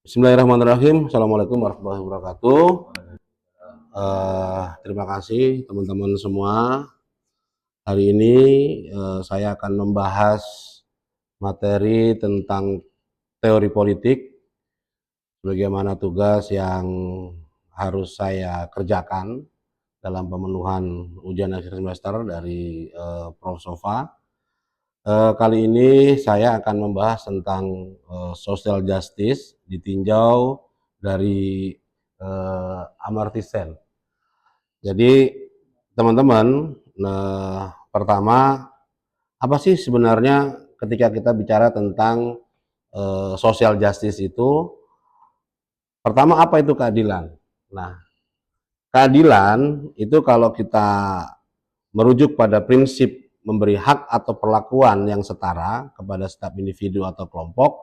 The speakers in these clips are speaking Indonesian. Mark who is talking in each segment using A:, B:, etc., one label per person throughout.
A: Bismillahirrahmanirrahim. Assalamualaikum warahmatullahi wabarakatuh. Terima kasih teman-teman semua. Hari ini saya akan membahas materi tentang teori politik, bagaimana tugas yang harus saya kerjakan dalam pemenuhan ujian akhir semester dari Prof. Sofa. Kali ini saya akan membahas tentang social justice ditinjau dari Amartya Sen. Jadi teman-teman, pertama, apa sih sebenarnya ketika kita bicara tentang social justice itu? Pertama, apa itu keadilan? Nah, keadilan itu kalau kita merujuk pada prinsip memberi hak atau perlakuan yang setara kepada setiap individu atau kelompok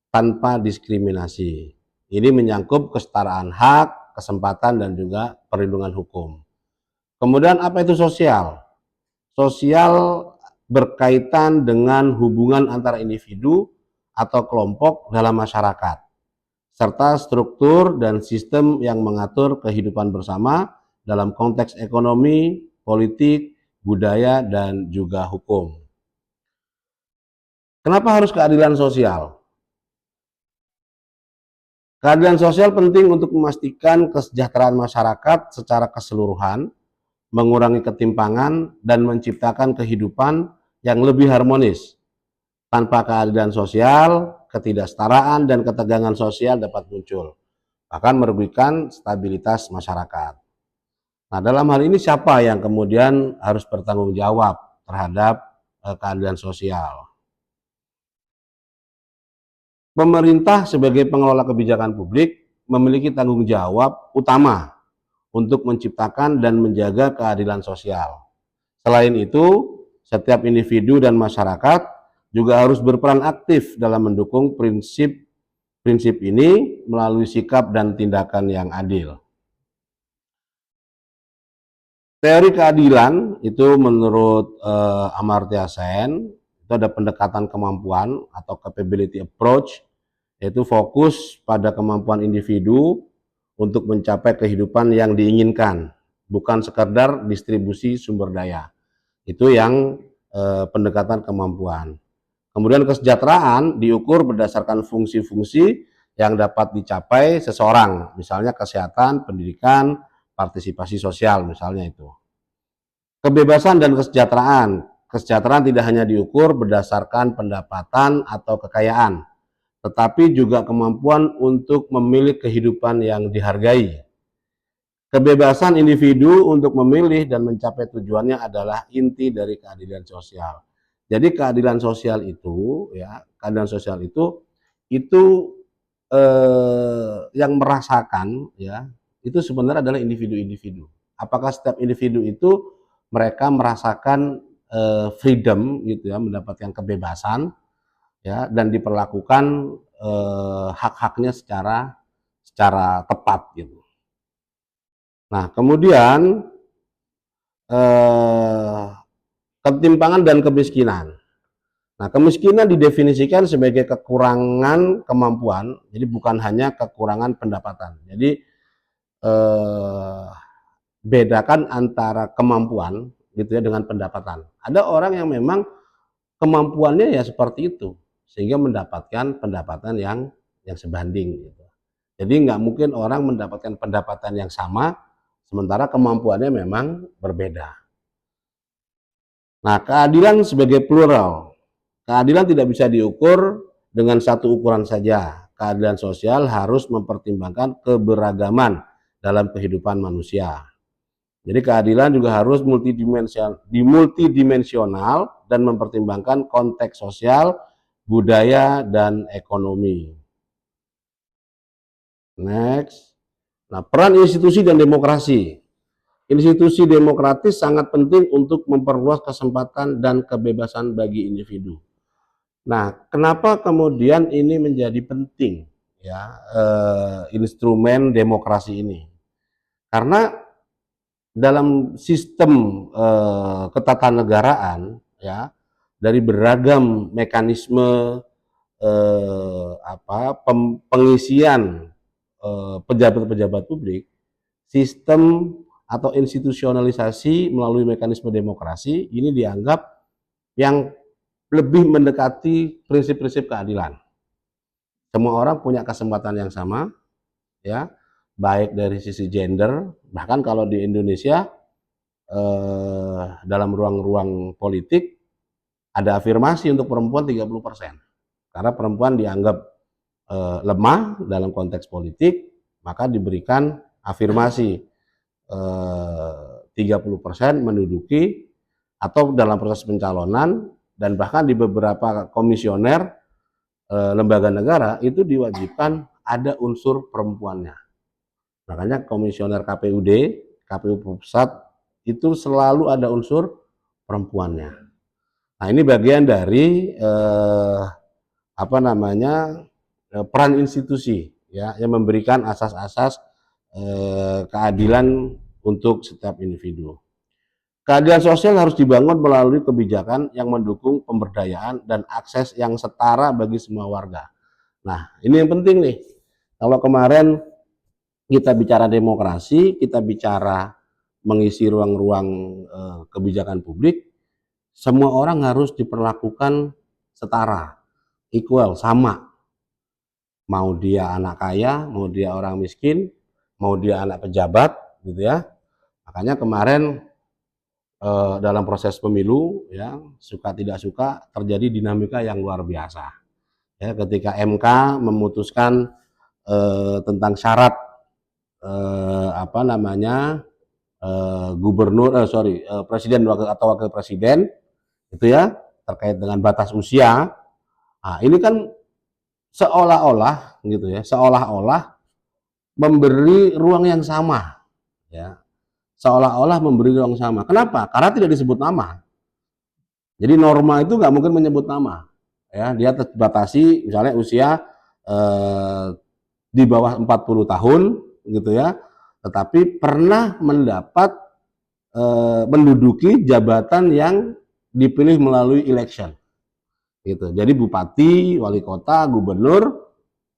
A: tanpa diskriminasi. Ini menyangkut kesetaraan hak, kesempatan, dan juga perlindungan hukum. Kemudian apa itu sosial? Sosial berkaitan dengan hubungan antara individu atau kelompok dalam masyarakat, serta struktur dan sistem yang mengatur kehidupan bersama dalam konteks ekonomi, politik, budaya, dan juga hukum. Kenapa harus keadilan sosial? Keadilan sosial penting untuk memastikan kesejahteraan masyarakat secara keseluruhan, mengurangi ketimpangan, dan menciptakan kehidupan yang lebih harmonis. Tanpa keadilan sosial, ketidaksetaraan dan ketegangan sosial dapat muncul, bahkan merugikan stabilitas masyarakat. Nah, dalam hal ini siapa yang kemudian harus bertanggung jawab terhadap keadilan sosial? Pemerintah sebagai pengelola kebijakan publik memiliki tanggung jawab utama untuk menciptakan dan menjaga keadilan sosial. Selain itu, setiap individu dan masyarakat juga harus berperan aktif dalam mendukung prinsip ini melalui sikap dan tindakan yang adil. Teori keadilan itu menurut Amartya Sen itu ada pendekatan kemampuan atau capability approach, yaitu fokus pada kemampuan individu untuk mencapai kehidupan yang diinginkan, bukan sekedar distribusi sumber daya. Itu yang pendekatan kemampuan. Kemudian kesejahteraan diukur berdasarkan fungsi-fungsi yang dapat dicapai seseorang, misalnya kesehatan, pendidikan, partisipasi sosial misalnya itu. Kebebasan dan kesejahteraan. Kesejahteraan tidak hanya diukur berdasarkan pendapatan atau kekayaan, tetapi juga kemampuan untuk memilih kehidupan yang dihargai. Kebebasan individu untuk memilih dan mencapai tujuannya adalah inti dari keadilan sosial. Jadi keadilan sosial itu, ya, keadilan sosial itu yang merasakan, ya, itu sebenarnya adalah individu-individu. Apakah setiap individu itu mereka merasakan freedom, gitu ya, mendapatkan kebebasan, ya, dan diperlakukan hak-haknya secara tepat, gitu. Nah, kemudian ketimpangan dan kemiskinan. Nah, kemiskinan didefinisikan sebagai kekurangan kemampuan, jadi bukan hanya kekurangan pendapatan. Jadi bedakan antara kemampuan gitu ya dengan pendapatan. Ada orang yang memang kemampuannya ya seperti itu, sehingga mendapatkan pendapatan yang sebanding gitu. Jadi nggak mungkin orang mendapatkan pendapatan yang sama sementara kemampuannya memang berbeda. Nah, keadilan sebagai plural. Keadilan tidak bisa diukur dengan satu ukuran saja. Keadilan sosial harus mempertimbangkan keberagaman dalam kehidupan manusia. Jadi keadilan juga harus multidimensional dan mempertimbangkan konteks sosial, budaya, dan ekonomi. Next. Nah, peran institusi dan demokrasi. Institusi demokratis sangat penting untuk memperluas kesempatan dan kebebasan bagi individu. Nah, kenapa kemudian ini menjadi penting, ya, instrumen demokrasi ini? Karena dalam sistem ketatanegaraan, ya, dari beragam mekanisme pengisian pejabat-pejabat publik, sistem atau institusionalisasi melalui mekanisme demokrasi ini dianggap yang lebih mendekati prinsip-prinsip keadilan. Semua orang punya kesempatan yang sama, ya, baik dari sisi gender, bahkan kalau di Indonesia dalam ruang-ruang politik ada afirmasi untuk perempuan 30%. Karena perempuan dianggap lemah dalam konteks politik, maka diberikan afirmasi 30% menduduki atau dalam proses pencalonan, dan bahkan di beberapa komisioner lembaga negara itu diwajibkan ada unsur perempuannya. Makanya komisioner KPUD, KPU Pusat itu selalu ada unsur perempuannya. Nah, ini bagian dari peran institusi, ya, yang memberikan asas-asas keadilan untuk setiap individu. Keadilan sosial harus dibangun melalui kebijakan yang mendukung pemberdayaan dan akses yang setara bagi semua warga. Nah, ini yang penting nih. Kalau kemarin kita bicara demokrasi, kita bicara mengisi ruang-ruang kebijakan publik, semua orang harus diperlakukan setara, equal, sama. Mau dia anak kaya, mau dia orang miskin, mau dia anak pejabat, gitu ya. Makanya kemarin dalam proses pemilu, ya, suka tidak suka terjadi dinamika yang luar biasa. Ya, ketika MK memutuskan tentang syarat presiden atau wakil presiden, itu ya, terkait dengan batas usia. Nah, ini kan seolah-olah gitu ya, seolah-olah memberi ruang yang sama, ya, seolah-olah memberi ruang sama. Kenapa? Karena tidak disebut nama. Jadi norma itu nggak mungkin menyebut nama, ya. Dia terbatasi misalnya usia di bawah 40 tahun gitu ya, tetapi pernah mendapat menduduki jabatan yang dipilih melalui election gitu. Jadi bupati, wali kota, gubernur,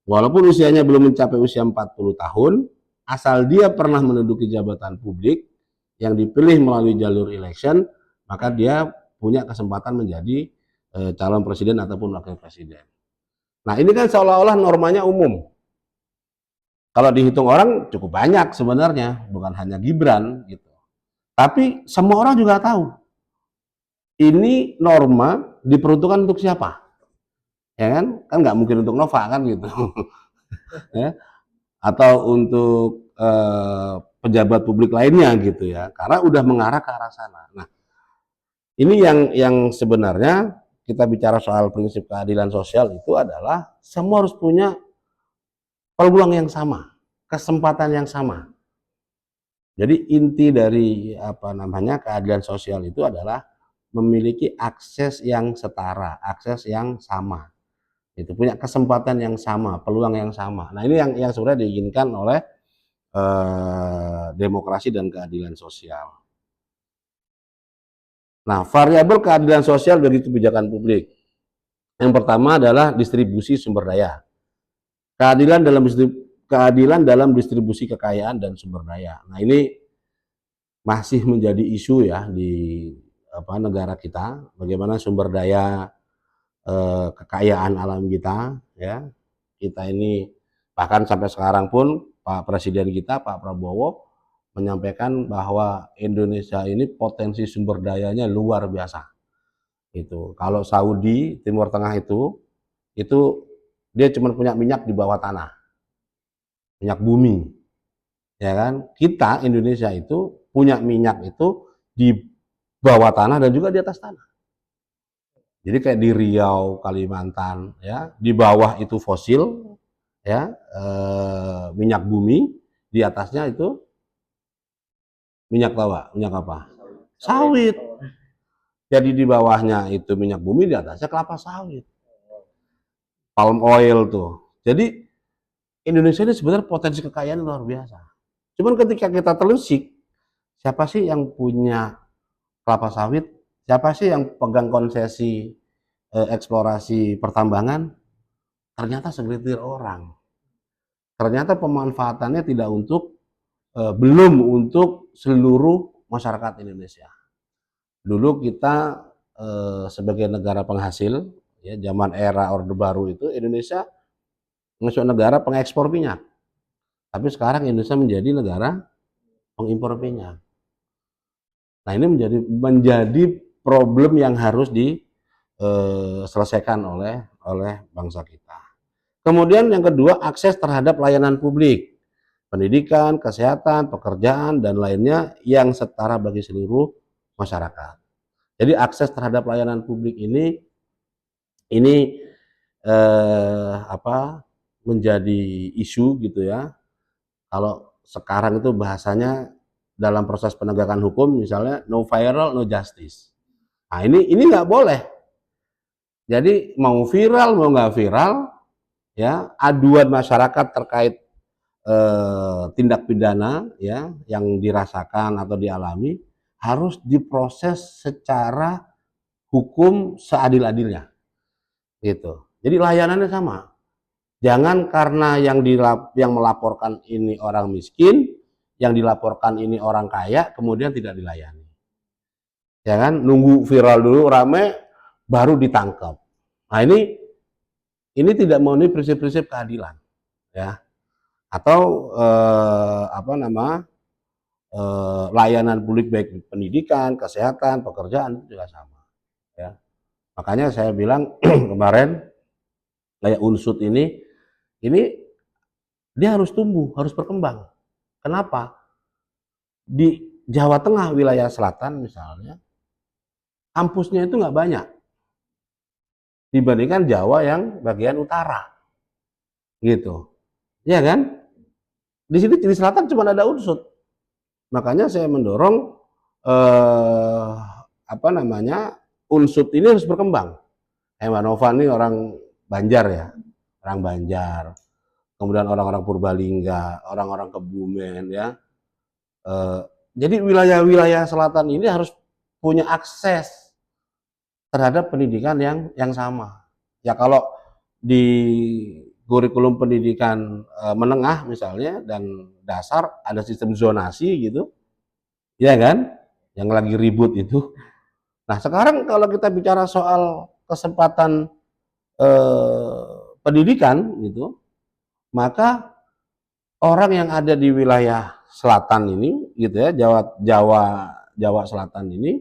A: walaupun usianya belum mencapai usia 40 tahun, asal dia pernah menduduki jabatan publik yang dipilih melalui jalur election, maka dia punya kesempatan menjadi calon presiden ataupun wakil presiden. Nah, ini kan seolah-olah normanya umum. Kalau dihitung orang cukup banyak sebenarnya, bukan hanya Gibran gitu. Tapi semua orang juga tahu ini norma diperuntukkan untuk siapa, ya kan? Kan nggak mungkin untuk Nova kan gitu, ya. Atau untuk pejabat publik lainnya gitu ya, karena udah mengarah ke arah sana. Nah, ini yang sebenarnya kita bicara soal prinsip keadilan sosial itu adalah semua harus punya peluang yang sama, kesempatan yang sama. Jadi inti dari keadilan sosial itu adalah memiliki akses yang setara, akses yang sama. Itu punya kesempatan yang sama, peluang yang sama. Nah, ini yang sebenarnya diinginkan oleh demokrasi dan keadilan sosial. Nah, variabel keadilan sosial bagi kebijakan publik. Yang pertama adalah distribusi sumber daya. Keadilan dalam distribusi kekayaan dan sumber daya. Nah, ini masih menjadi isu ya di negara kita, bagaimana sumber daya kekayaan alam kita, ya. Kita ini bahkan sampai sekarang pun Pak Presiden kita, Pak Prabowo, menyampaikan bahwa Indonesia ini potensi sumber dayanya luar biasa. Itu kalau Saudi, Timur Tengah itu dia cuma punya minyak di bawah tanah, minyak bumi, ya kan. Kita Indonesia itu punya minyak itu di bawah tanah dan juga di atas tanah. Jadi kayak di Riau, Kalimantan, ya, di bawah itu fosil, ya, minyak bumi, di atasnya itu minyak apa? Sawit. Jadi di bawahnya itu minyak bumi, di atasnya kelapa sawit, palm oil tuh. Jadi Indonesia ini sebenarnya potensi kekayaan luar biasa. Cuman ketika kita telusik, siapa sih yang punya kelapa sawit? Siapa sih yang pegang konsesi eksplorasi pertambangan? ternyata segelintir orang. Ternyata pemanfaatannya tidak untuk belum untuk seluruh masyarakat Indonesia. Dulu kita sebagai negara penghasil, ya zaman era Orde Baru itu Indonesia masuk negara pengekspor minyak. Tapi sekarang Indonesia menjadi negara pengimpor minyak. Nah, ini menjadi problem yang harus diselesaikan oleh bangsa kita. Kemudian yang kedua, akses terhadap layanan publik, pendidikan, kesehatan, pekerjaan, dan lainnya yang setara bagi seluruh masyarakat. Jadi akses terhadap layanan publik ini menjadi isu gitu ya. Kalau sekarang itu bahasanya dalam proses penegakan hukum misalnya no viral no justice. Nah ini nggak boleh. Jadi mau viral mau nggak viral ya aduan masyarakat terkait tindak pidana ya yang dirasakan atau dialami harus diproses secara hukum seadil-adilnya gitu. Jadi layanannya sama. Jangan karena yang melaporkan ini orang miskin, yang dilaporkan ini orang kaya, kemudian tidak dilayani. Ya kan? Nunggu viral dulu rame baru ditangkap. Nah, ini tidak memenuhi prinsip-prinsip keadilan, ya. Atau layanan publik baik pendidikan, kesehatan, pekerjaan itu juga sama, ya. Makanya saya bilang kemarin kayak unsut ini dia harus tumbuh, harus berkembang. Kenapa? Di Jawa Tengah wilayah selatan misalnya, kampusnya itu nggak banyak dibandingkan Jawa yang bagian utara, gitu. Ya kan? Di sini di selatan cuma ada unsut. Makanya saya mendorong eh, unsut ini harus berkembang. Mbak Nova ini orang Banjar ya, orang Banjar. Kemudian orang-orang Purbalingga, orang-orang Kebumen ya. Jadi wilayah-wilayah selatan ini harus punya akses terhadap pendidikan yang sama. Ya kalau di kurikulum pendidikan menengah misalnya dan dasar ada sistem zonasi gitu, ya kan? Yang lagi ribut itu. Nah sekarang kalau kita bicara soal kesempatan pendidikan gitu, maka orang yang ada di wilayah selatan ini, gitu ya, Jawa Selatan ini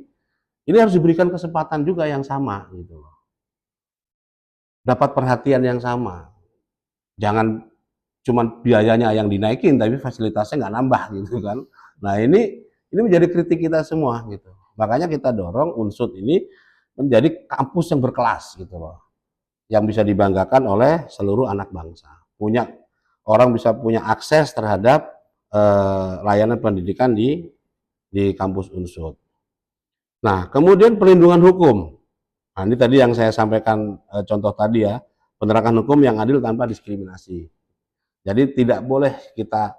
A: harus diberikan kesempatan juga yang sama, gitu loh. Dapat perhatian yang sama. Jangan cuma biayanya yang dinaikin, tapi fasilitasnya nggak nambah, gitu kan. Nah ini menjadi kritik kita semua, gitu. Makanya kita dorong unsut ini menjadi kampus yang berkelas, gitu loh. Yang bisa dibanggakan oleh seluruh anak bangsa. Orang bisa punya akses terhadap layanan pendidikan di kampus unsut. Nah, kemudian perlindungan hukum. Nah, ini tadi yang saya sampaikan contoh tadi ya, penegakan hukum yang adil tanpa diskriminasi. Jadi tidak boleh kita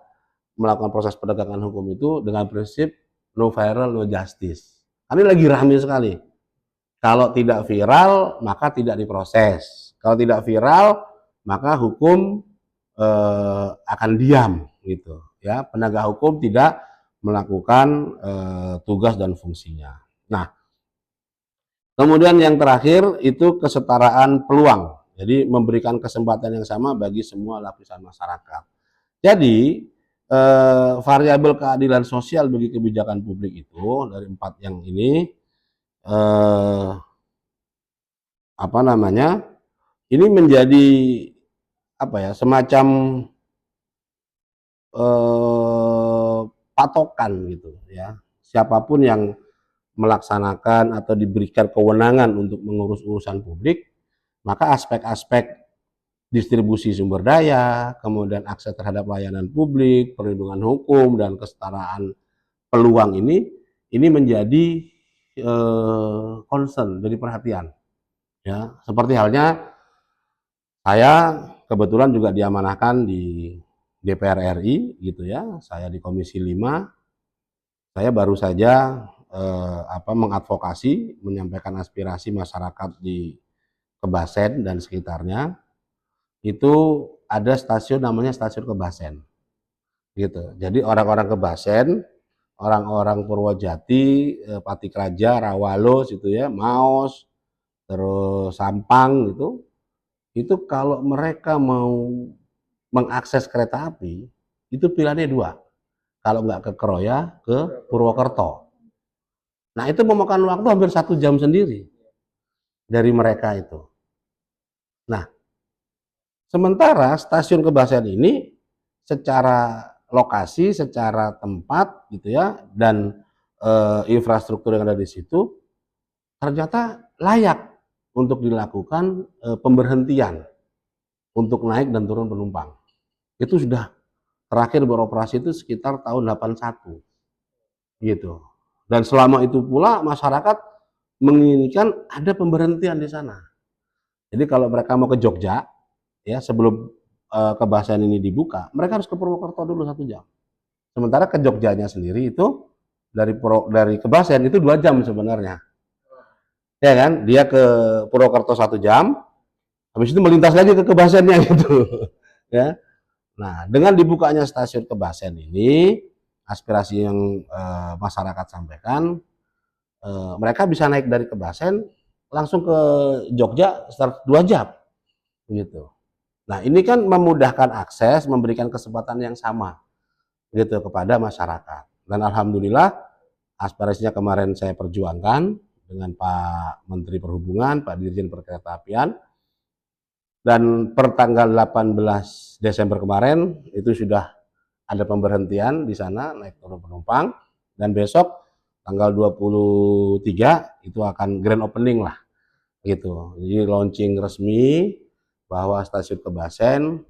A: melakukan proses penegakan hukum itu dengan prinsip no viral no justice. Ini lagi ramai sekali. Kalau tidak viral maka tidak diproses. Kalau tidak viral maka hukum akan diam gitu ya. Penegak hukum tidak melakukan tugas dan fungsinya. Nah, kemudian yang terakhir itu kesetaraan peluang. Jadi memberikan kesempatan yang sama bagi semua lapisan masyarakat. Jadi variabel keadilan sosial bagi kebijakan publik itu dari 4 yang ini ini menjadi semacam patokan gitu ya. Siapapun yang melaksanakan atau diberikan kewenangan untuk mengurus urusan publik, maka aspek-aspek distribusi sumber daya, kemudian akses terhadap layanan publik, perlindungan hukum dan kesetaraan peluang ini menjadi concern, jadi perhatian. Ya, seperti halnya saya kebetulan juga diamanahkan di DPR RI gitu ya. Saya di Komisi 5. Saya baru saja mengadvokasi, menyampaikan aspirasi masyarakat di Kebasen dan sekitarnya itu ada stasiun namanya stasiun Kebasen gitu. Jadi orang-orang Kebasen, orang-orang Purwojati, Patikraja, Rawalos itu ya, Maos, terus Sampang gitu, itu kalau mereka mau mengakses kereta api, itu pilihannya dua. Kalau nggak ke Kroya, ke Purwokerto. Nah itu memakan waktu hampir 1 jam sendiri dari mereka itu. Nah sementara stasiun Kebasen ini secara lokasi, secara tempat gitu ya, dan infrastruktur yang ada di situ ternyata layak untuk dilakukan pemberhentian untuk naik dan turun penumpang. Itu sudah terakhir beroperasi itu sekitar tahun 81 gitu. Dan selama itu pula masyarakat menginginkan ada pemberhentian di sana. Jadi kalau mereka mau ke Jogja, ya sebelum Kebasen ini dibuka, mereka harus ke Purwokerto dulu 1 jam. Sementara ke Jogjanya sendiri itu dari Kebasen itu 2 jam sebenarnya, ya kan? Dia ke Purwokerto 1 jam, habis itu melintas lagi ke Kebasennya gitu, ya. Nah, dengan dibukanya stasiun Kebasen ini, aspirasi yang masyarakat sampaikan, mereka bisa naik dari Kebasen langsung ke Jogja sekitar 2 jam, gitu. Nah, ini kan memudahkan akses, memberikan kesempatan yang sama gitu kepada masyarakat. Dan alhamdulillah aspirasinya kemarin saya perjuangkan dengan Pak Menteri Perhubungan, Pak Dirjen Perkeretaapian, dan per tanggal 18 Desember kemarin itu sudah ada pemberhentian di sana naik turun penumpang, dan besok tanggal 23 itu akan grand opening lah gitu. Jadi launching resmi bahwa stasiun Kebasen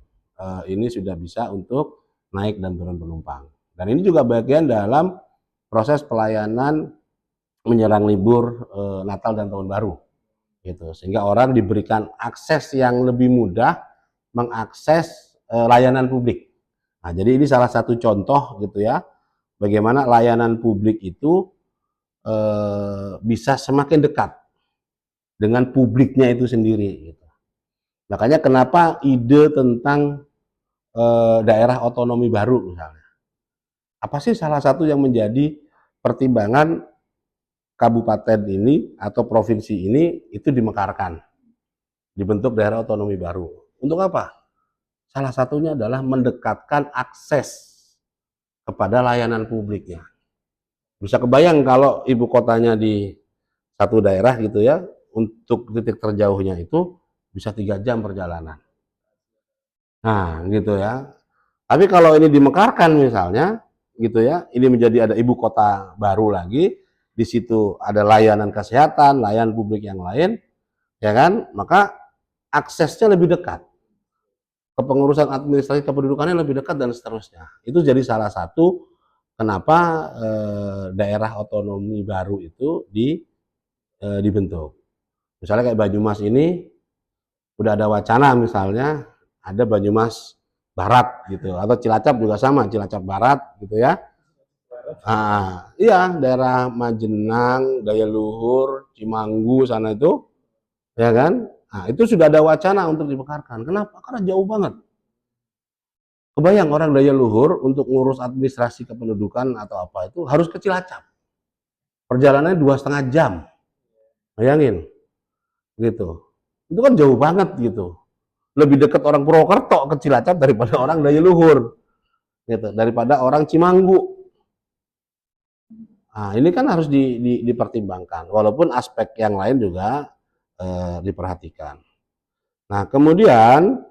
A: ini sudah bisa untuk naik dan turun penumpang. Dan ini juga bagian dalam proses pelayanan menjelang libur Natal dan Tahun Baru gitu. Sehingga orang diberikan akses yang lebih mudah mengakses layanan publik. Nah, jadi ini salah satu contoh gitu ya, bagaimana layanan publik itu bisa semakin dekat dengan publiknya itu sendiri gitu. Makanya kenapa ide tentang daerah otonomi baru misalnya. Apa sih salah satu yang menjadi pertimbangan kabupaten ini atau provinsi ini itu dimekarkan, dibentuk daerah otonomi baru. Untuk apa? Salah satunya adalah mendekatkan akses kepada layanan publiknya. Bisa kebayang kalau ibu kotanya di satu daerah gitu ya, untuk titik terjauhnya itu bisa 3 jam perjalanan. Nah, gitu ya. Tapi kalau ini dimekarkan misalnya, gitu ya, ini menjadi ada ibu kota baru lagi, di situ ada layanan kesehatan, layanan publik yang lain, ya kan? Maka aksesnya lebih dekat, kepengurusan administrasi kependudukannya lebih dekat dan seterusnya. Itu jadi salah satu kenapa daerah otonomi baru itu dibentuk. Misalnya kayak Banyumas ini udah ada wacana misalnya ada Banyumas Barat gitu, atau Cilacap juga sama, Cilacap Barat gitu ya. Iya, daerah Majenang, Daya Luhur, Cimanggu sana itu, ya kan? Nah, itu sudah ada wacana untuk dimekarkan. Kenapa? Karena jauh banget. Kebayang orang Daya Luhur untuk ngurus administrasi kependudukan atau apa itu harus ke Cilacap. Perjalanannya 2,5 jam. Bayangin, gitu. Itu kan jauh banget gitu. Lebih dekat orang Purwokerto ke Cilacap daripada orang Daya Luhur, gitu. Daripada orang Cimanggu. Nah, ini kan harus dipertimbangkan, walaupun aspek yang lain juga diperhatikan. Nah, kemudian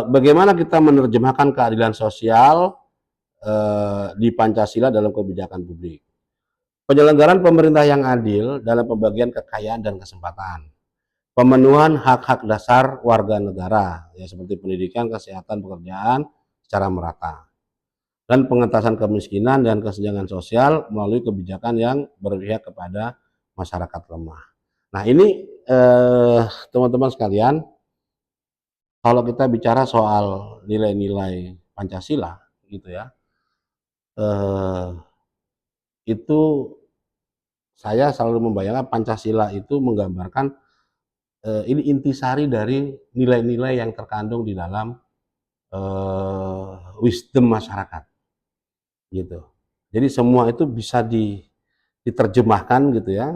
A: bagaimana kita menerjemahkan keadilan sosial di Pancasila dalam kebijakan publik. Penyelenggaraan pemerintah yang adil dalam pembagian kekayaan dan kesempatan. Pemenuhan hak-hak dasar warga negara, ya seperti pendidikan, kesehatan, pekerjaan secara merata. Dan pengentasan kemiskinan dan kesenjangan sosial melalui kebijakan yang berpihak kepada masyarakat lemah. Nah ini teman-teman sekalian, kalau kita bicara soal nilai-nilai Pancasila gitu ya, itu saya selalu membayangkan Pancasila itu menggambarkan ini intisari dari nilai-nilai yang terkandung di dalam wisdom masyarakat, gitu. Jadi semua itu bisa diterjemahkan gitu ya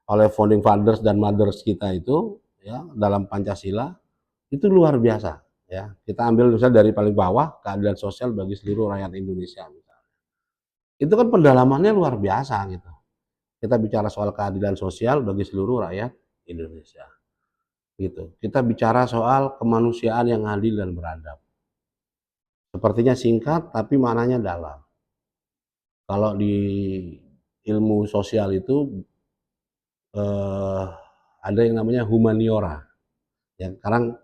A: oleh founding fathers dan mothers kita itu ya dalam Pancasila itu luar biasa ya. Kita ambil misalnya dari paling bawah, keadilan sosial bagi seluruh rakyat Indonesia misalnya. Itu kan pendalamannya luar biasa gitu. Kita bicara soal keadilan sosial bagi seluruh rakyat Indonesia gitu. Kita bicara soal kemanusiaan yang adil dan beradab. Sepertinya singkat tapi maknanya dalam. Kalau di ilmu sosial itu eh, ada yang namanya humaniora. Ya, sekarang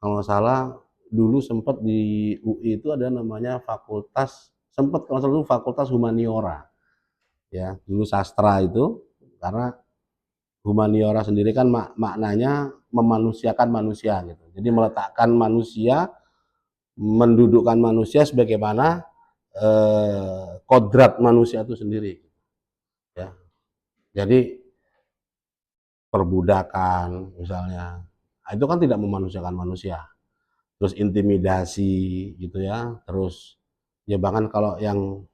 A: kalau nggak salah dulu sempat di UI itu ada namanya fakultas, sempat kalau salah itu fakultas humaniora. Ya, dulu sastra itu karena humaniora sendiri kan maknanya memanusiakan manusia gitu. Jadi meletakkan manusia, mendudukkan manusia sebagaimana kodrat manusia itu sendiri. Ya, jadi perbudakan misalnya, nah, itu kan tidak memanusiakan manusia. Terus intimidasi gitu ya, terus ya bahkan kalau yang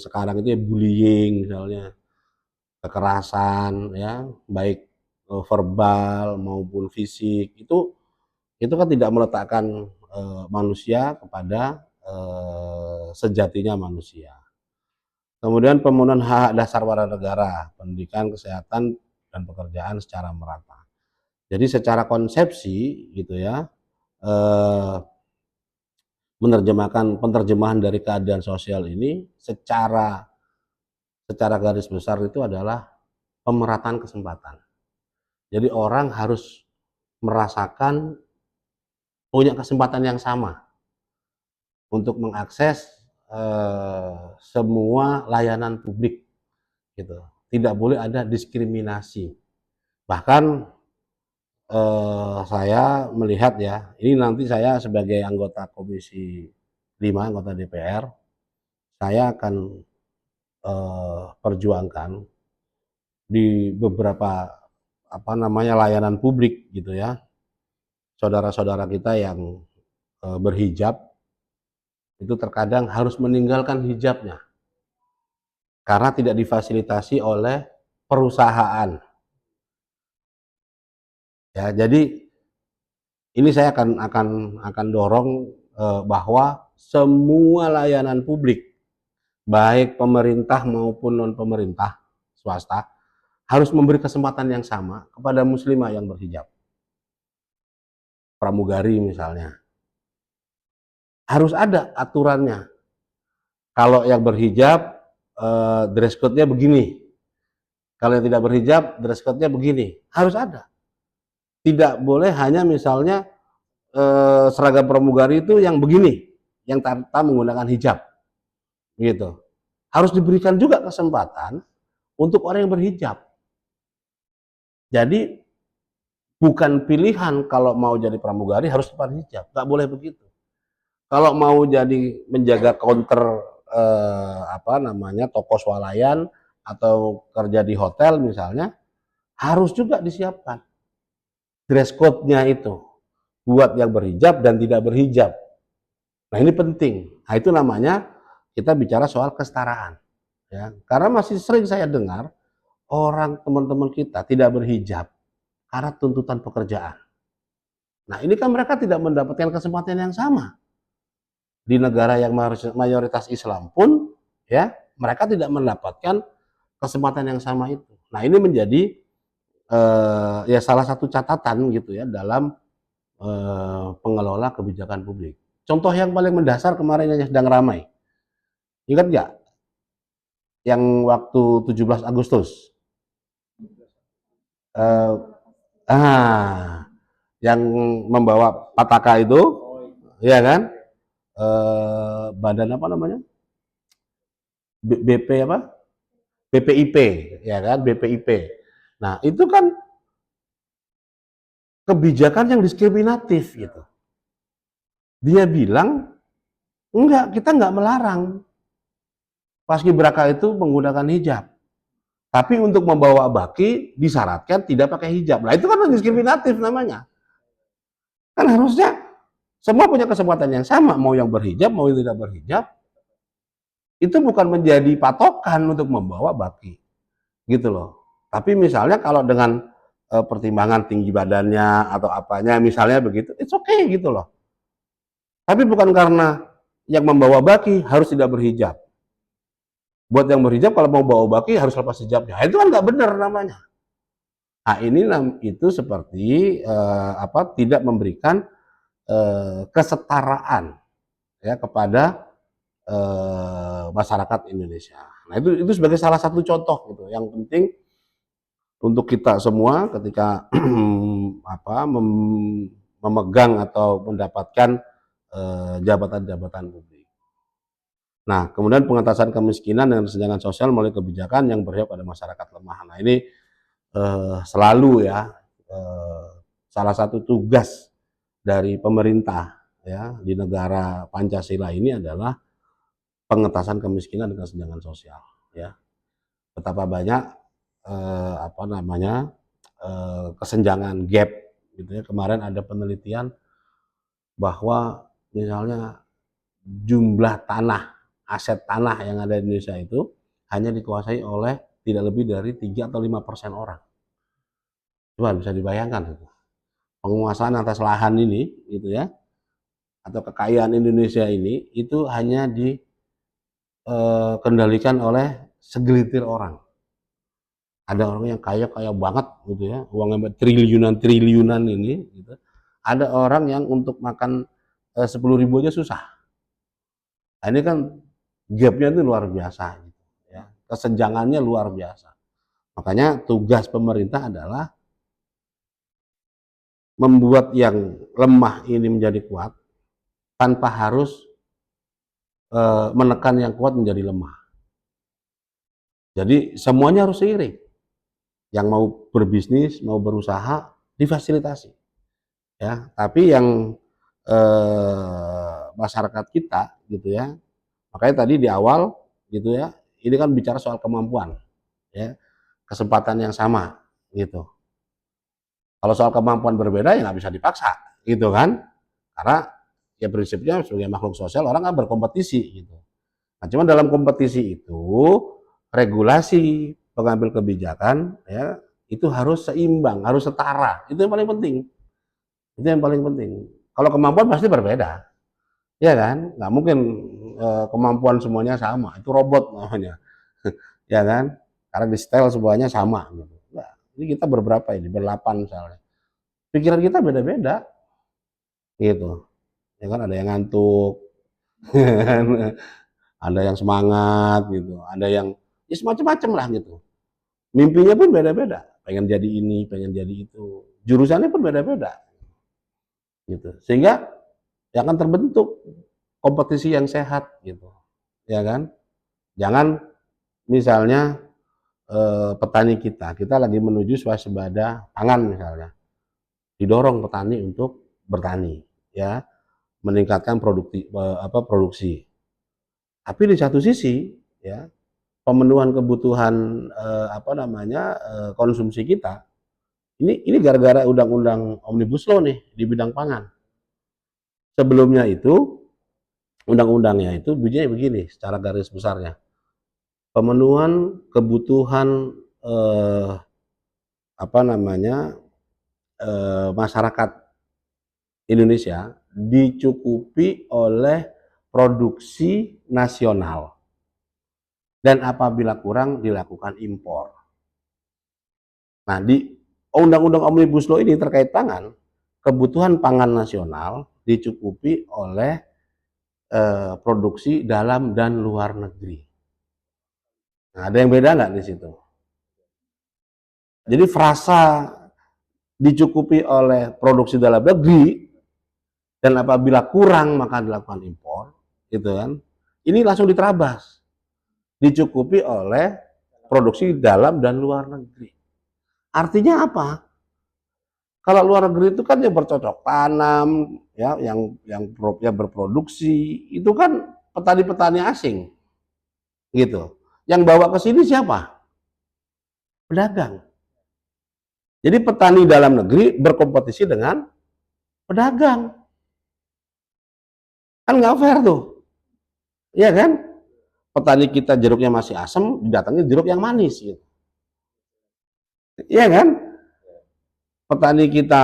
A: sekarang itu ya bullying misalnya, kekerasan ya, baik verbal maupun fisik itu kan tidak meletakkan manusia kepada sejatinya manusia. Kemudian pemenuhan hak dasar warga negara, pendidikan, kesehatan, dan pekerjaan secara merata. Jadi secara konsepsi gitu ya, eh, penerjemahan dari keadilan sosial ini secara garis besar itu adalah pemerataan kesempatan. Jadi orang harus merasakan punya kesempatan yang sama untuk mengakses semua layanan publik gitu. Tidak boleh ada diskriminasi. Bahkan saya melihat ya, ini nanti saya sebagai anggota Komisi 5, anggota DPR, saya akan perjuangkan di beberapa layanan publik gitu ya, saudara-saudara kita yang berhijab itu terkadang harus meninggalkan hijabnya karena tidak difasilitasi oleh perusahaan. Ya, jadi ini saya akan dorong bahwa semua layanan publik, baik pemerintah maupun non pemerintah, swasta, harus memberi kesempatan yang sama kepada muslimah yang berhijab. Pramugari misalnya, harus ada aturannya. Kalau yang berhijab, dress code-nya begini. Kalau yang tidak berhijab, dress code-nya begini. Harus ada. Tidak boleh hanya misalnya seragam pramugari itu yang begini, yang tanpa menggunakan hijab. Gitu. Harus diberikan juga kesempatan untuk orang yang berhijab. Jadi bukan pilihan kalau mau jadi pramugari harus pakai hijab. Nggak boleh begitu. Kalau mau jadi menjaga counter toko swalayan atau kerja di hotel misalnya, harus juga disiapkan dress code-nya itu buat yang berhijab dan tidak berhijab. Nah ini penting. Nah itu namanya kita bicara soal kesetaraan. Ya, karena masih sering saya dengar orang teman-teman kita tidak berhijab karena tuntutan pekerjaan. Nah ini kan mereka tidak mendapatkan kesempatan yang sama. Di negara yang mayoritas Islam pun ya mereka tidak mendapatkan kesempatan yang sama itu. Nah ini menjadi ya salah satu catatan gitu ya dalam pengelola kebijakan publik. Contoh yang paling mendasar kemarin yang sedang ramai, ingat nggak? Yang waktu 17 Agustus, eh, yang membawa pataka itu, ya kan? Badan apa namanya? BP apa? BPIP, ya kan? BPIP. Nah itu kan kebijakan yang diskriminatif gitu. Dia bilang enggak, kita enggak melarang paskibraka itu menggunakan hijab. Tapi untuk membawa baki disyaratkan tidak pakai hijab. Nah itu kan diskriminatif namanya. Kan harusnya semua punya kesempatan yang sama, mau yang berhijab, mau yang tidak berhijab, itu bukan menjadi patokan untuk membawa baki, gitu loh. Tapi misalnya kalau dengan pertimbangan tinggi badannya atau apanya, misalnya begitu, it's okay gitu loh. Tapi bukan karena yang membawa baki harus tidak berhijab. Buat yang berhijab kalau mau bawa baki harus lepas hijabnya. Itu kan nggak benar namanya. Nah ini itu seperti tidak memberikan kesetaraan ya kepada masyarakat Indonesia. Nah itu sebagai salah satu contoh gitu. Yang penting untuk kita semua ketika memegang atau mendapatkan jabatan-jabatan publik. Nah, kemudian pengentasan kemiskinan dan kesenjangan sosial melalui kebijakan yang berpihak pada masyarakat lemah. Nah, ini selalu ya salah satu tugas dari pemerintah ya di negara Pancasila ini adalah pengentasan kemiskinan dan kesenjangan sosial ya. Betapa banyak kesenjangan gap gitu ya. Kemarin ada penelitian bahwa misalnya jumlah tanah, aset tanah yang ada di Indonesia itu hanya dikuasai oleh tidak lebih dari 3 atau 5% orang. Coba bisa dibayangkan gitu. Penguasaan atas lahan ini gitu ya, atau kekayaan Indonesia ini itu hanya dikendalikan oleh segelintir orang. Ada orang yang kaya banget gitu ya, uangnya triliunan ini gitu. Ada orang yang untuk makan 10.000 aja susah. Nah, ini kan gapnya itu luar biasa gitu ya. Kesenjangannya luar biasa. Makanya tugas pemerintah adalah membuat yang lemah ini menjadi kuat tanpa harus menekan yang kuat menjadi lemah. Jadi semuanya harus seiring. Yang mau berbisnis, mau berusaha difasilitasi. Ya, tapi yang masyarakat kita gitu ya. Makanya tadi di awal gitu ya, ini kan bicara soal kemampuan ya, kesempatan yang sama gitu. Kalau soal kemampuan berbeda ya nggak bisa dipaksa gitu kan. Karena ya prinsipnya sebagai makhluk sosial orang kan berkompetisi gitu. Nah, cuman dalam kompetisi itu regulasi pengambil kebijakan ya itu harus seimbang, harus setara. Itu yang paling penting. Itu yang paling penting. Kalau kemampuan pasti berbeda, ya kan? Nggak mungkin kemampuan semuanya sama. Itu robot namanya, ya kan? Karena di setel semuanya sama. Gitu. Nah, ini kita berberapa ini? Berlapan misalnya. Pikiran kita beda-beda, gitu. Ya kan ada yang ngantuk, ada yang semangat, gitu. Ada yang ya semacam-macam lah gitu. Mimpinya pun beda-beda. Pengen jadi ini, pengen jadi itu. Jurusannya pun beda-beda, gitu. Sehingga ya akan terbentuk kompetisi yang sehat gitu ya kan. Jangan misalnya petani kita lagi menuju swasembada pangan misalnya, didorong petani untuk bertani ya, meningkatkan produksi. Tapi di satu sisi ya pemenuhan kebutuhan konsumsi kita ini gara-gara undang-undang Omnibus Law nih di bidang pangan. Sebelumnya itu undang-undangnya itu bunyinya begini secara garis besarnya. Pemenuhan kebutuhan masyarakat Indonesia dicukupi oleh produksi nasional dan apabila kurang dilakukan impor. Nah, di Undang-Undang Omnibus Law ini terkait pangan, kebutuhan pangan nasional dicukupi oleh produksi dalam dan luar negeri. Nah, ada yang beda nggak di situ? Jadi frasa dicukupi oleh produksi dalam negeri dan apabila kurang maka dilakukan impor, gitu kan? Ini langsung diterabas, dicukupi oleh produksi dalam dan luar negeri. Artinya apa? Kalau luar negeri itu kan yang bercocok tanam, ya, yang berproduksi, itu kan petani-petani asing, gitu. Yang bawa ke sini siapa? pedagang. Jadi petani dalam negeri berkompetisi dengan pedagang. Kan nggak fair tuh. Iya kan? Petani kita jeruknya masih asam, didatangi jeruk yang manis gitu. Iya kan? Petani kita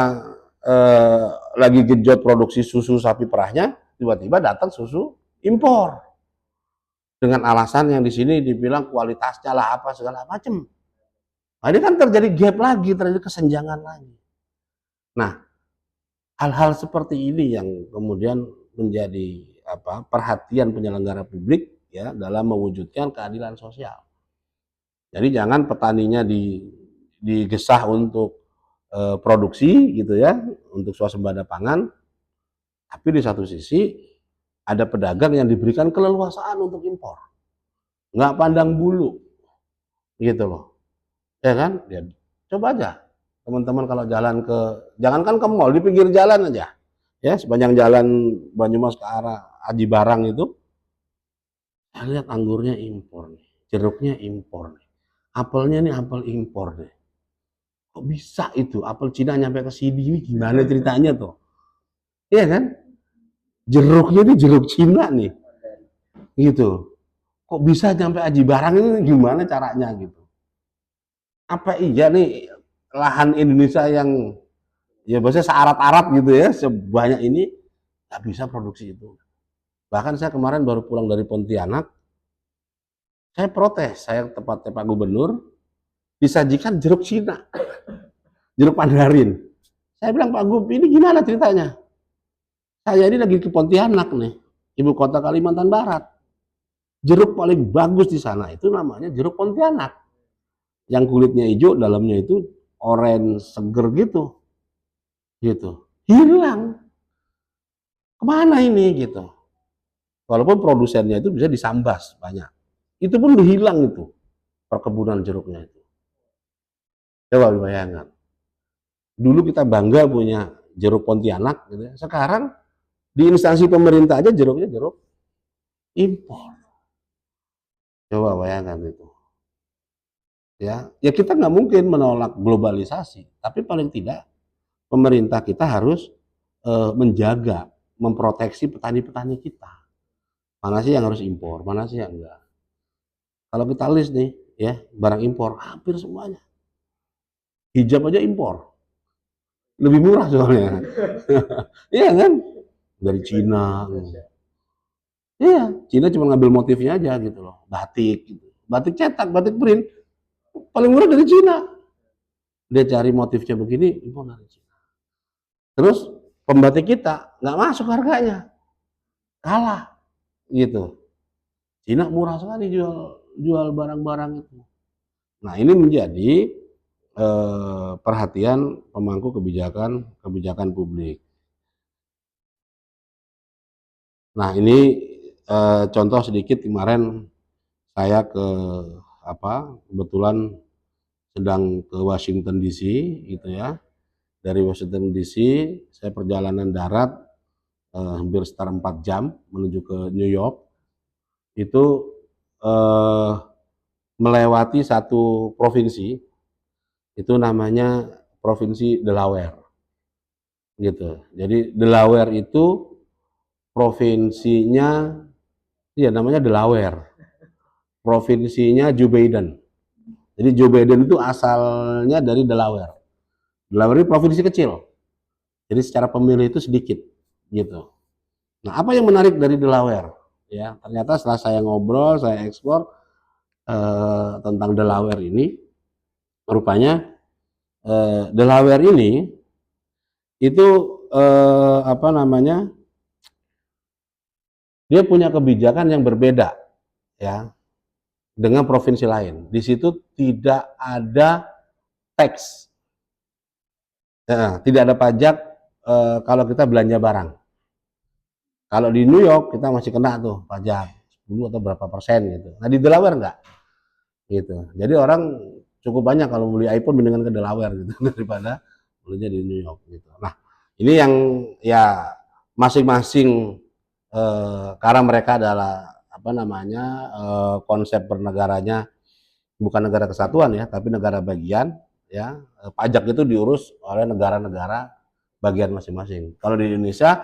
A: lagi genjot produksi susu sapi perahnya, tiba-tiba datang susu impor dengan alasan yang di sini dibilang kualitasnya lah apa segala macam. Nah, ini kan terjadi gap lagi, terjadi kesenjangan lagi. Nah, hal-hal seperti ini yang kemudian menjadi perhatian penyelenggara publik ya dalam mewujudkan keadilan sosial. Jadi jangan petaninya digesah untuk produksi gitu ya, untuk swasembada pangan, tapi di satu sisi ada pedagang yang diberikan keleluasaan untuk impor, nggak pandang bulu, gitu loh, ya kan? Ya, coba aja teman-teman kalau jalan ke, jangankan ke mall, di pinggir jalan aja, ya sepanjang jalan Banyumas ke arah Aji Barang itu, saya lihat anggurnya impor nih, jeruknya impor nih, apelnya nih apel impor nih. Kok bisa itu apel Cina nyampe ke sini, ini gimana ceritanya tuh? Iya kan? Jeruknya ini jeruk Cina nih, gitu. Kok bisa nyampe Aji Barang ini gimana caranya gitu? Apa iya nih lahan Indonesia yang ya biasanya searat-arat gitu ya sebanyak ini nggak bisa produksi itu. Bahkan saya kemarin baru pulang dari Pontianak, saya protes, saya tepatnya Pak Gubernur disajikan jeruk Cina, jeruk Mandarin. Saya bilang Pak Gub ini gimana ceritanya? Saya ini lagi ke Pontianak nih, ibu kota Kalimantan Barat. Jeruk paling bagus di sana itu namanya jeruk Pontianak. Yang kulitnya hijau, dalamnya itu oranye seger gitu. Gitu. Hilang. Kemana ini gitu. Walaupun produsennya itu bisa disambas banyak. Itu pun hilang itu perkebunan jeruknya itu. Coba bayangkan. Dulu kita bangga punya jeruk Pontianak gitu ya. Sekarang di instansi pemerintah aja jeruknya jeruk impor. Coba bayangkan itu. Ya kita nggak mungkin menolak globalisasi, tapi paling tidak pemerintah kita harus menjaga, memproteksi petani-petani kita. Mana sih yang harus impor, mana sih yang enggak. Kalau kita list nih, ya barang impor hampir semuanya. Hijab aja impor, lebih murah soalnya. Iya kan? Dari Cina. Iya, Cina cuma ngambil motifnya aja gitu loh, batik, gitu. Batik cetak, batik print, paling murah dari Cina. Dia cari motifnya begini, impor dari Cina. Terus pembatik kita nggak masuk harganya, kalah gitu. Cina murah sekali jual jual barang-barang itu. Nah ini menjadi perhatian pemangku kebijakan publik. Nah ini contoh sedikit kemarin saya kebetulan sedang ke Washington DC gitu ya. Dari Washington DC saya perjalanan darat hampir sekitar 4 jam menuju ke New York. Itu melewati satu provinsi, itu namanya provinsi Delaware gitu. Jadi Delaware itu provinsinya, ya namanya Delaware, provinsinya Joe Biden. Jadi Joe Biden itu asalnya dari Delaware. Delaware ini provinsi kecil, jadi secara pemilih itu sedikit gitu. Nah apa yang menarik dari Delaware? Ya ternyata setelah saya ngobrol, saya eksplor tentang Delaware ini, rupanya Delaware ini itu dia punya kebijakan yang berbeda ya dengan provinsi lain. Di situ tidak ada tax, ya, tidak ada pajak kalau kita belanja barang. Kalau di New York kita masih kena tuh pajak 10 atau berapa persen gitu. Nah di Delaware enggak gitu. Jadi orang cukup banyak kalau beli iPhone mendingan ke Delaware gitu daripada belinya di New York gitu. Nah ini yang ya masing-masing karena mereka adalah konsep bernegaranya bukan negara kesatuan ya, tapi negara bagian ya. Pajak itu diurus oleh negara-negara bagian masing-masing. Kalau di Indonesia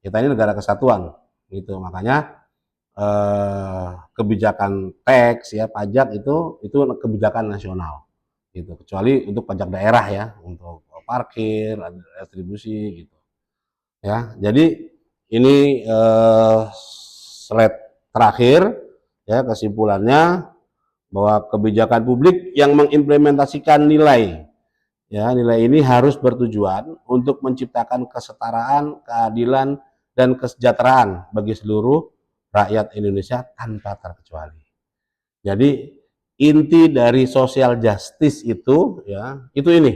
A: kita ini negara kesatuan gitu, makanya kebijakan tax ya, pajak itu kebijakan nasional gitu, kecuali untuk pajak daerah ya, untuk parkir, retribusi gitu ya. Jadi ini slide terakhir ya, kesimpulannya bahwa kebijakan publik yang mengimplementasikan nilai ya, nilai ini harus bertujuan untuk menciptakan kesetaraan, keadilan, dan kesejahteraan bagi seluruh rakyat Indonesia tanpa terkecuali. Jadi inti dari social justice itu ya, itu ini.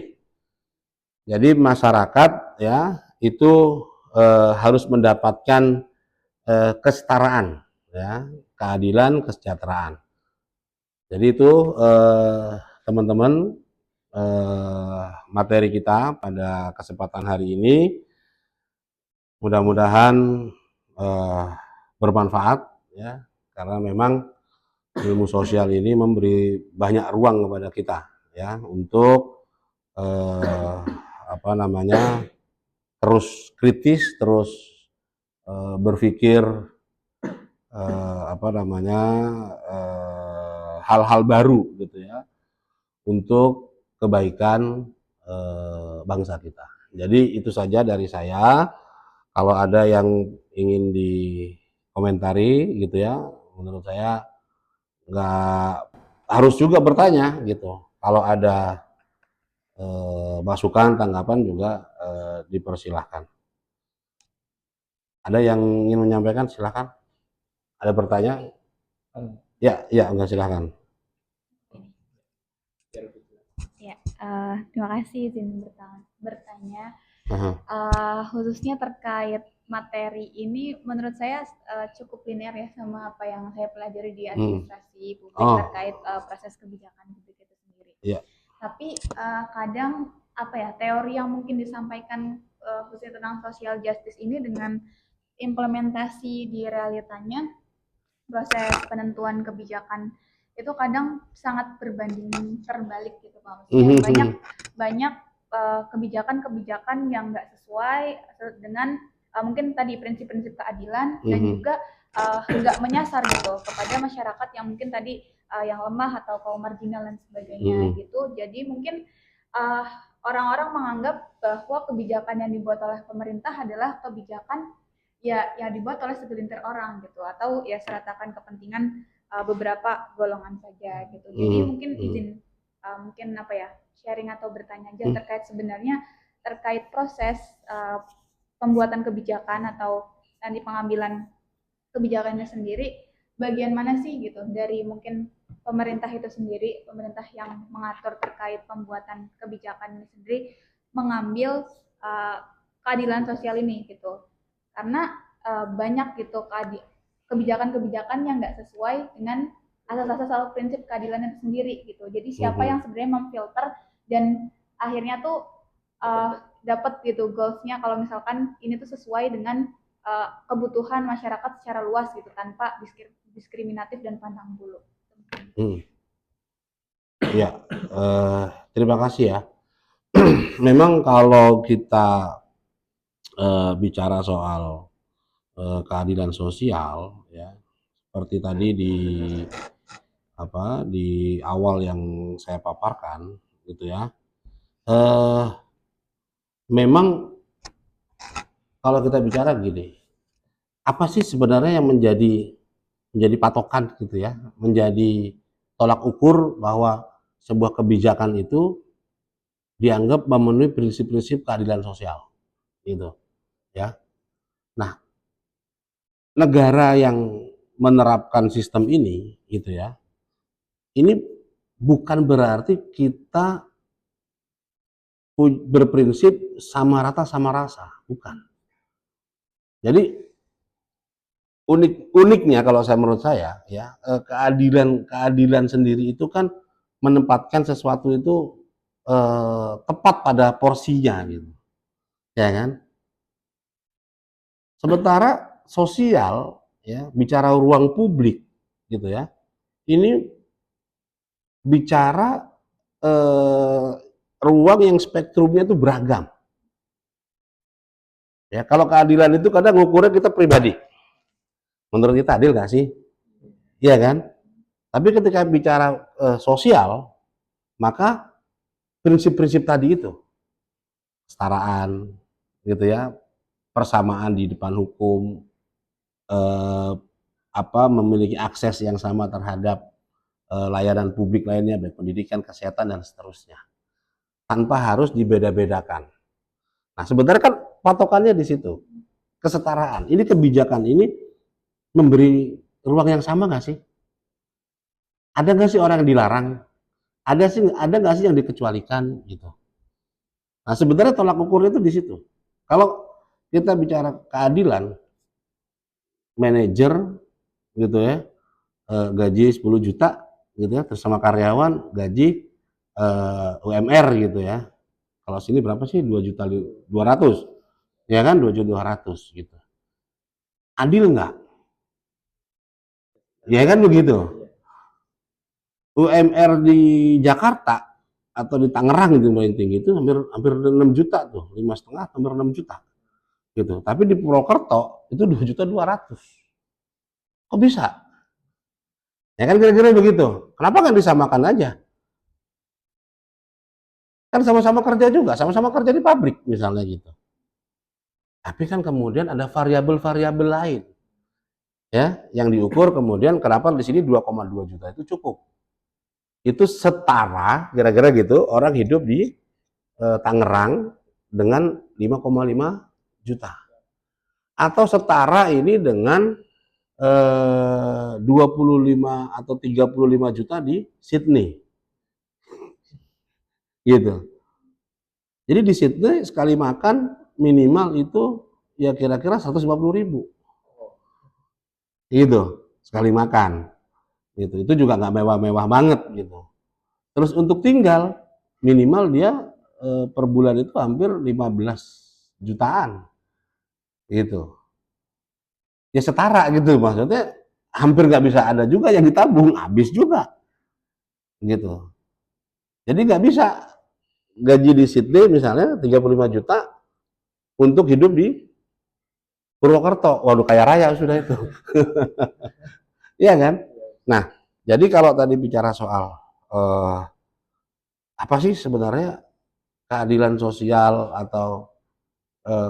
A: Jadi masyarakat ya itu harus mendapatkan kesetaraan ya, keadilan, kesejahteraan. Jadi itu teman-teman materi kita pada kesempatan hari ini, mudah-mudahan bermanfaat ya, karena memang ilmu sosial ini memberi banyak ruang kepada kita ya untuk apa namanya, terus kritis, terus berpikir apa namanya, hal-hal baru gitu ya, untuk kebaikan bangsa kita. Jadi itu saja dari saya. Kalau ada yang ingin dikomentari gitu ya, menurut saya nggak harus juga bertanya gitu. Kalau ada masukan, tanggapan juga dipersilahkan. Ada yang ingin menyampaikan, silahkan. Ada pertanyaan? Ya, ya, enggak, silahkan.
B: Ya, terima kasih izin bertanya.
A: Aha.
B: Khususnya terkait materi ini, menurut saya cukup linear ya sama apa yang saya pelajari di
A: Hmm.
B: administrasi publik
A: Oh,
B: terkait proses kebijakan publik itu sendiri.
A: ya.
B: Tapi kadang apa ya, teori yang mungkin disampaikan khususnya tentang social justice ini dengan implementasi di realitanya, proses penentuan kebijakan itu kadang sangat berbanding terbalik gitu Pak. Maksudnya banyak banyak kebijakan-kebijakan yang nggak sesuai dengan mungkin tadi prinsip-prinsip keadilan dan juga nggak menyasar gitu kepada masyarakat yang mungkin tadi yang lemah atau kaum marginal dan sebagainya gitu. Jadi mungkin uh, orang-orang menganggap bahwa kebijakan yang dibuat oleh pemerintah adalah kebijakan ya yang dibuat oleh segelintir orang gitu atau ya seratakan kepentingan beberapa golongan saja gitu. Jadi mungkin izin mungkin apa ya, sharing atau bertanya aja terkait sebenarnya terkait proses pembuatan kebijakan atau nanti pengambilan kebijakannya sendiri, bagian mana sih gitu dari mungkin pemerintah itu sendiri, pemerintah yang mengatur terkait pembuatan kebijakan ini sendiri mengambil keadilan sosial ini gitu. Karena banyak gitu kebijakan-kebijakan yang nggak sesuai dengan asas-asas prinsip keadilan itu sendiri gitu. Jadi siapa yang sebenarnya memfilter dan akhirnya tuh dapat gitu goalsnya kalau misalkan ini tuh sesuai dengan kebutuhan masyarakat secara luas gitu tanpa diskriminatif dan pandang bulu.
A: Ya, terima kasih ya. Memang kalau kita bicara soal keadilan sosial ya, seperti tadi di awal yang saya paparkan gitu ya. Memang kalau kita bicara gini, apa sih sebenarnya yang menjadi patokan gitu ya, menjadi tolak ukur bahwa sebuah kebijakan itu dianggap memenuhi prinsip-prinsip keadilan sosial gitu ya. Nah, negara yang menerapkan sistem ini gitu ya, ini bukan berarti kita berprinsip sama rata sama rasa, bukan. Jadi uniknya kalau menurut saya ya, keadilan sendiri itu kan menempatkan sesuatu itu tepat pada porsinya gitu, ya kan. Sementara sosial ya, bicara ruang publik gitu ya, ini bicara ruang yang spektrumnya itu beragam. Ya, kalau keadilan itu kadang ngukurnya kita pribadi. Menurut kita adil nggak sih? Iya kan? Tapi ketika bicara sosial, maka prinsip-prinsip tadi itu, kesetaraan, gitu ya, persamaan di depan hukum, eh, memiliki akses yang sama terhadap layanan publik lainnya, baik pendidikan, kesehatan, dan seterusnya, tanpa harus dibeda-bedakan. Nah, sebenarnya kan patokannya di situ, kesetaraan. Ini kebijakan ini memberi ruang yang sama nggak sih? Ada nggak sih orang yang dilarang? Ada nggak sih yang dikecualikan gitu? Nah, sebenarnya tolak ukurnya itu di situ. Kalau kita bicara keadilan, manajer gitu ya, gaji 10 juta gitu ya, terus sama karyawan gaji UMR gitu ya. Kalau sini berapa sih? 2.200.000. Ya kan, 2.200.000 gitu. Adil nggak? Ya kan begitu. UMR di Jakarta atau di Tangerang itu paling tinggi itu hampir hampir 6 juta tuh, 5,5 hampir 6 juta gitu. Tapi di Purwokerto itu 2.200.000. Kok bisa? Ya kan kira-kira begitu. Kenapa nggak disamakan aja? Kan sama-sama kerja juga, sama-sama kerja di pabrik misalnya gitu. Tapi kan kemudian ada variabel-variabel lain ya yang diukur, kemudian kenapa di sini 2,2 juta itu cukup. Itu setara kira-kira gitu orang hidup di Tangerang dengan 5,5 juta. Atau setara ini dengan 25 atau 35 juta di Sydney. Gitu. Jadi di Sydney sekali makan minimal itu ya kira-kira 150.000. Gitu, sekali makan. Gitu. Itu juga nggak mewah-mewah banget gitu. Terus untuk tinggal minimal dia per bulan itu hampir 15 jutaan. Gitu. Ya setara gitu, maksudnya hampir nggak bisa ada juga yang ditabung, habis juga. Gitu. Jadi nggak bisa gaji di Sydney misalnya 35 juta untuk hidup di Purwokerto. Waduh, kaya raya sudah itu. Iya kan? Nah, jadi kalau tadi bicara soal apa sih sebenarnya keadilan sosial atau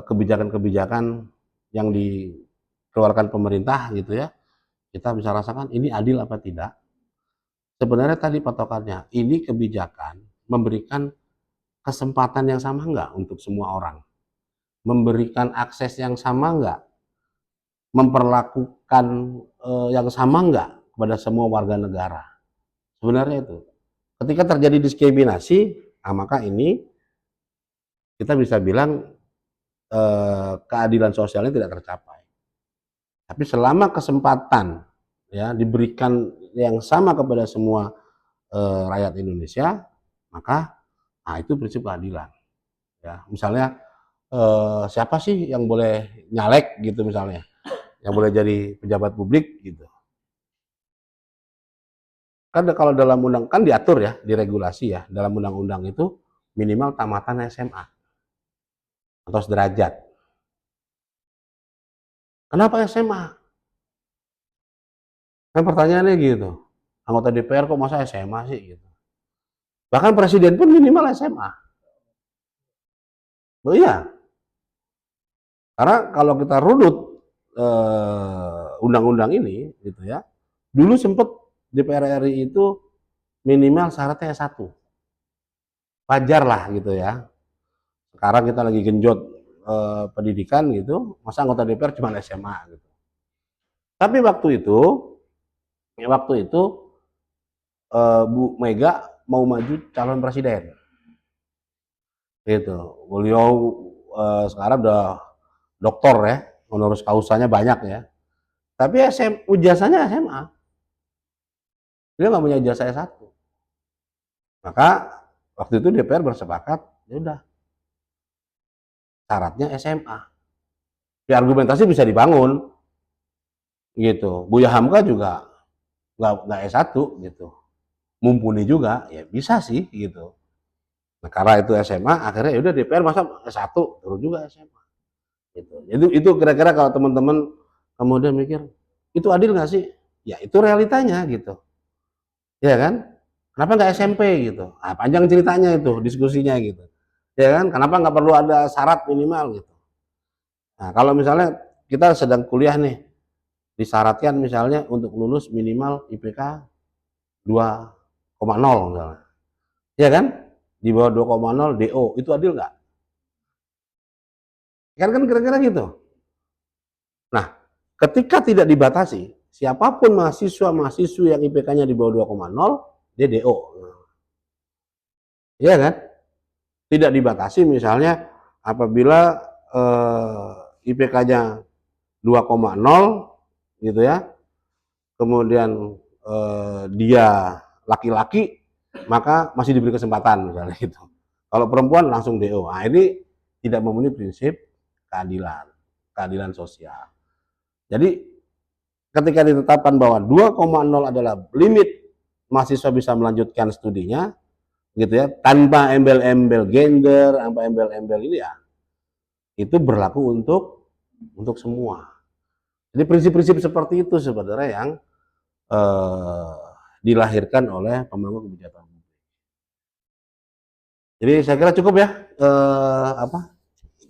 A: kebijakan-kebijakan yang dikeluarkan pemerintah gitu ya, kita bisa rasakan ini adil apa tidak. Sebenarnya tadi patokannya, ini kebijakan memberikan kesempatan yang sama enggak untuk semua orang, memberikan akses yang sama enggak, memperlakukan yang sama enggak kepada semua warga negara. Sebenarnya itu. Ketika terjadi diskriminasi, nah maka ini kita bisa bilang keadilan sosialnya tidak tercapai. Tapi selama kesempatan ya diberikan yang sama kepada semua rakyat Indonesia, maka nah itu prinsip keadilan. Ya, misalnya siapa sih yang boleh nyalek gitu misalnya, yang boleh jadi pejabat publik gitu. Kan kalau dalam undang kan diatur ya, diregulasi ya, dalam undang-undang itu minimal tamatan SMA atau sederajat. Kenapa SMA? Kan pertanyaannya gitu. Anggota DPR kok masa SMA sih gitu. Bahkan presiden pun minimal SMA. Oh iya, karena kalau kita runut undang-undang ini gitu ya. Dulu sempat DPR RI itu minimal syaratnya S1. Wajar lah gitu ya. Sekarang kita lagi genjot pendidikan gitu, masa anggota DPR cuma SMA gitu. Tapi waktu itu Bu Mega mau maju calon presiden. Gitu. Beliau sekarang udah doktor ya, honoris causanya banyak ya. Tapi ijazahnya SMA. Dia nggak punya ijazah S1. Maka waktu itu DPR bersepakat, ya udah syaratnya SMA. Ya argumentasi bisa dibangun gitu. Buya Hamka juga nggak S1 gitu. mumpuni juga, ya bisa sih gitu. Nah, karena itu SMA, akhirnya ya udah DPR masa S1 turun juga SMA. Gitu. Itu kira-kira kalau teman-teman kemudian mikir, itu adil nggak sih? Ya itu realitanya gitu. Ya kan? Kenapa nggak SMP gitu? Nah, panjang ceritanya itu, diskusinya gitu. Ya kan? Kenapa nggak perlu ada syarat minimal gitu? Nah, kalau misalnya kita sedang kuliah nih, disyaratkan misalnya untuk lulus minimal IPK 2,0 misalnya. Ya kan? Di bawah 2,0 DO, itu adil nggak? Kan kira-kira gitu. Nah, ketika tidak dibatasi, siapapun mahasiswa-mahasiswa yang IPK-nya di bawah 2,0, dia DO. Iya kan? Tidak dibatasi misalnya apabila IPK-nya 2,0 gitu ya, kemudian dia laki-laki, maka masih diberi kesempatan misalnya gitu. Kalau perempuan langsung DO. Nah, ini tidak memenuhi prinsip keadilan, keadilan sosial. Jadi ketika ditetapkan bahwa 2,0 adalah limit mahasiswa bisa melanjutkan studinya, gitu ya, tanpa embel-embel gender, tanpa embel-embel ini ya, itu berlaku untuk semua. Jadi prinsip-prinsip seperti itu sebenarnya yang eh, dilahirkan oleh pemangku kebijakan. Jadi saya kira cukup ya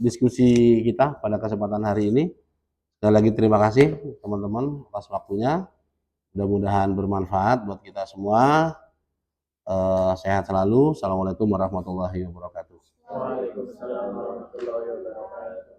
A: diskusi kita pada kesempatan hari ini. Sekali lagi terima kasih teman-teman atas waktunya. Mudah-mudahan bermanfaat buat kita semua. Sehat selalu. Assalamualaikum warahmatullahi wabarakatuh.
C: Waalaikumsalam warahmatullahi wabarakatuh.